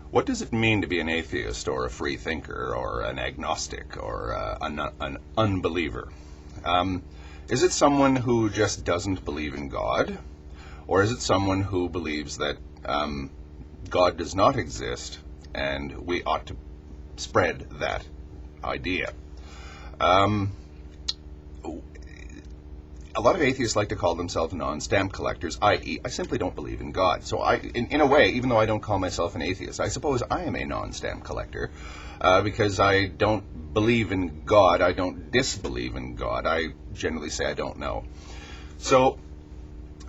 What does it mean to be an atheist or a free thinker or an agnostic or an unbeliever? Um, is it someone who just doesn't believe in God? Or is it someone who believes that God does not exist and we ought to spread that idea? Um, a lot of atheists like to call themselves non-stamp collectors, i.e., I simply don't believe in God. So in a way, even though I don't call myself an atheist, I suppose I am a non-stamp collector because I don't believe in God. I don't disbelieve in God. I generally say I don't know. So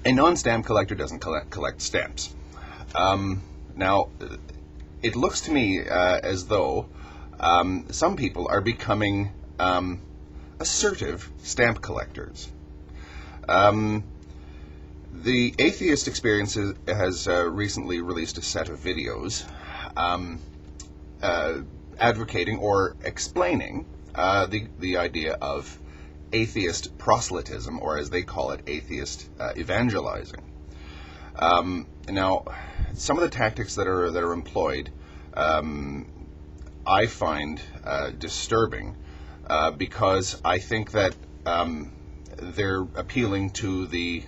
a non-stamp collector doesn't collect stamps. Now, it looks to me as though some people are becoming assertive stamp collectors. The Atheist Experience has recently released a set of videos advocating or explaining the idea of atheist proselytism, or as they call it, atheist evangelizing. Now, some of the tactics that are employed, I find disturbing because I think that they're appealing to the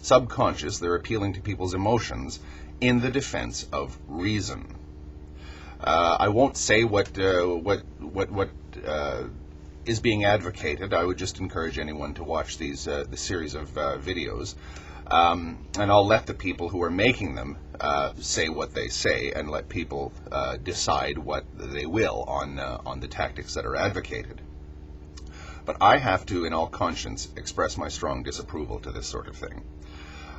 subconscious. They're appealing to people's emotions in the defense of reason. I won't say what is being advocated. I would just encourage anyone to watch the series of videos, and I'll let the people who are making them say what they say, and let people decide what they will on the tactics that are advocated. But I have to, in all conscience, express my strong disapproval to this sort of thing.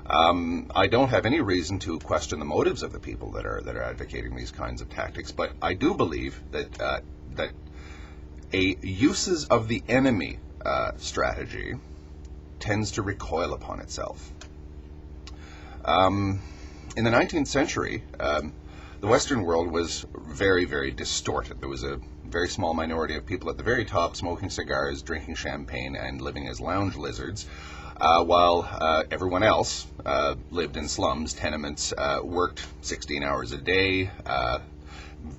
I don't have any reason to question the motives of the people that are advocating these kinds of tactics, but I do believe that a uses of the enemy strategy tends to recoil upon itself. In the 19th century, the Western world was very, very distorted. There was a very small minority of people at the very top smoking cigars, drinking champagne, and living as lounge lizards, while everyone else lived in slums, tenements, worked 16 hours a day,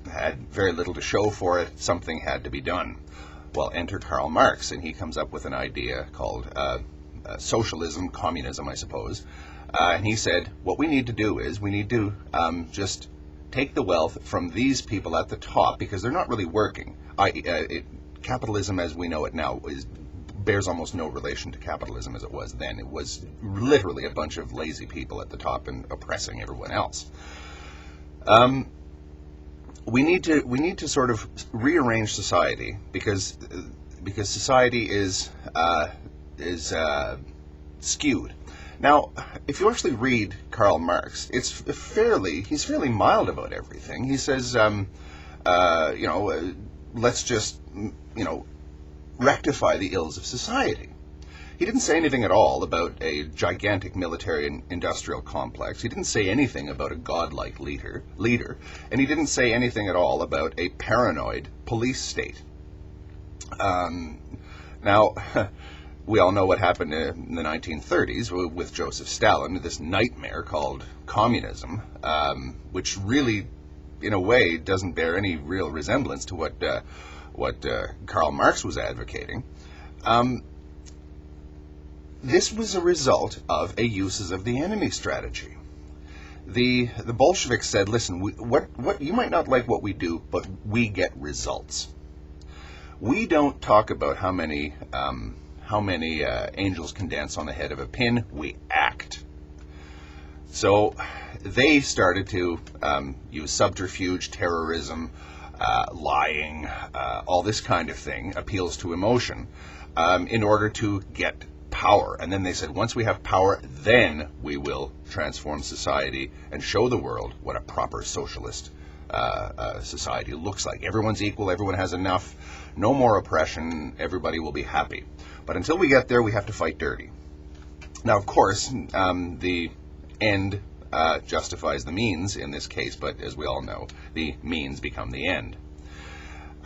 had very little to show for it. Something had to be done. Well, enter Karl Marx, and he comes up with an idea called socialism, communism, I suppose. And he said, what we need to do is we need to just take the wealth from these people at the top, because they're not really working. Capitalism as we know it now bears almost no relation to capitalism as it was then. It was literally a bunch of lazy people at the top and oppressing everyone else. We need to sort of rearrange society, because society is skewed. Now, if you actually read Karl Marx, he's fairly mild about everything. He says, let's just, rectify the ills of society. He didn't say anything at all about a gigantic military and industrial complex. He didn't say anything about a godlike leader, and he didn't say anything at all about a paranoid police state. Now, we all know what happened in the 1930s with Joseph Stalin, this nightmare called communism, which really, in a way, doesn't bear any real resemblance to what Karl Marx was advocating. This was a result of a uses of the enemy strategy. The Bolsheviks said, listen, what you might not like what we do, but we get results. We don't talk about how many angels can dance on the head of a pin. We act. So they started to use subterfuge, terrorism, lying, all this kind of thing, appeals to emotion, in order to get power. And then they said, once we have power, then we will transform society and show the world what a proper socialist society looks like. Everyone's equal, everyone has enough, no more oppression, everybody will be happy. But until we get there, we have to fight dirty. Now, of course, the end justifies the means in this case, but as we all know, the means become the end.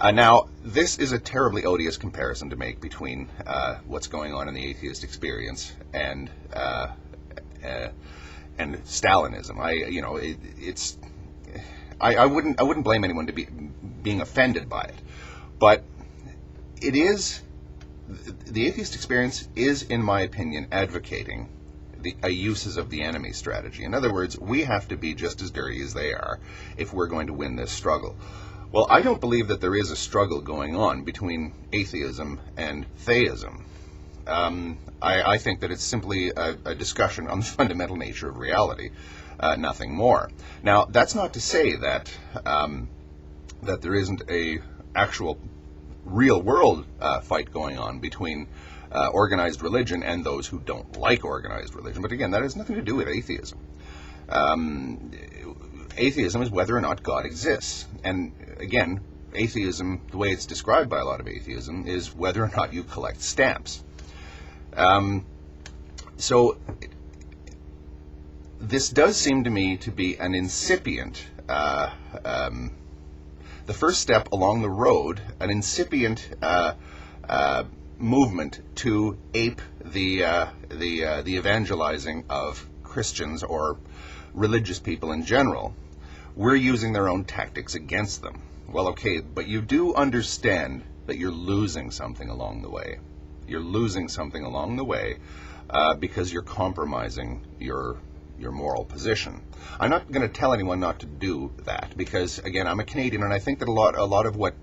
Now, this is a terribly odious comparison to make between what's going on in the atheist experience and Stalinism. I wouldn't blame anyone to be being offended by it, but it is the atheist experience is, in my opinion, advocating the uses of the enemy strategy. In other words, we have to be just as dirty as they are if we're going to win this struggle. Well, I don't believe that there is a struggle going on between atheism and theism. I think that it's simply a discussion on the fundamental nature of reality, nothing more. Now, that's not to say that that there isn't a actual real world fight going on between organized religion and those who don't like organized religion. But again, that has nothing to do with atheism. Atheism is whether or not God exists. And again, atheism, the way it's described by a lot of atheism, is whether or not you collect stamps. So this does seem to me to be an incipient, the first step along the road, an incipient movement to ape the evangelizing of Christians or religious people in general. We're using their own tactics against them. Well, okay, but you do understand that you're losing something along the way. You're losing something along the way because you're compromising your moral position. I'm not going to tell anyone not to do that because, again, I'm a Canadian, and I think that a lot of what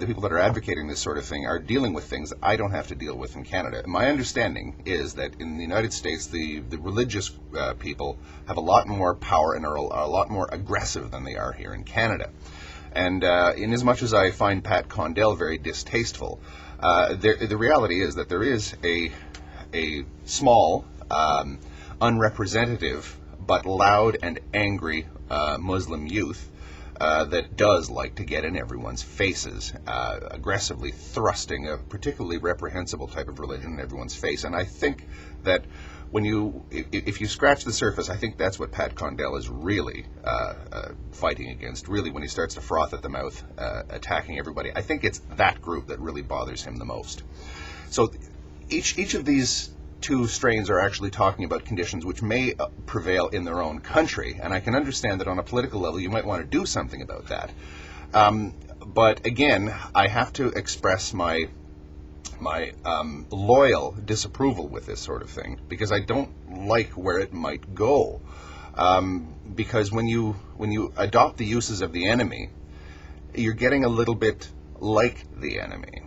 the people that are advocating this sort of thing are dealing with things that I don't have to deal with in Canada. My understanding is that in the United States, the religious people have a lot more power and are a lot more aggressive than they are here in Canada. And in as much as I find Pat Condell very distasteful, the reality is that there is a small, unrepresentative, but loud and angry Muslim youth that does like to get in everyone's faces, aggressively thrusting a particularly reprehensible type of religion in everyone's face. And I think that if you scratch the surface, I think that's what Pat Condell is really fighting against, really, when he starts to froth at the mouth, attacking everybody. I think it's that group that really bothers him the most. So each of these two strains are actually talking about conditions which may prevail in their own country, and I can understand that on a political level you might want to do something about that. But again, I have to express my loyal disapproval with this sort of thing because I don't like where it might go. Because when you adopt the uses of the enemy, you're getting a little bit like the enemy.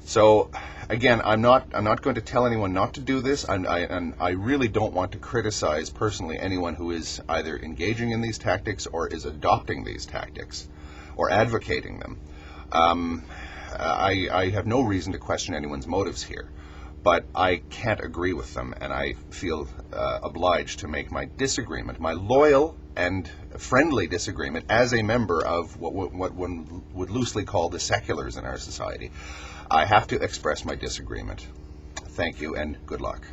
So again, I'm not going to tell anyone not to do this, and I really don't want to criticize personally anyone who is either engaging in these tactics or is adopting these tactics or advocating them. I have no reason to question anyone's motives here, but I can't agree with them, and I feel obliged to make my disagreement, my loyal and friendly disagreement, as a member of what one would loosely call the seculars in our society. I have to express my disagreement. Thank you, and good luck.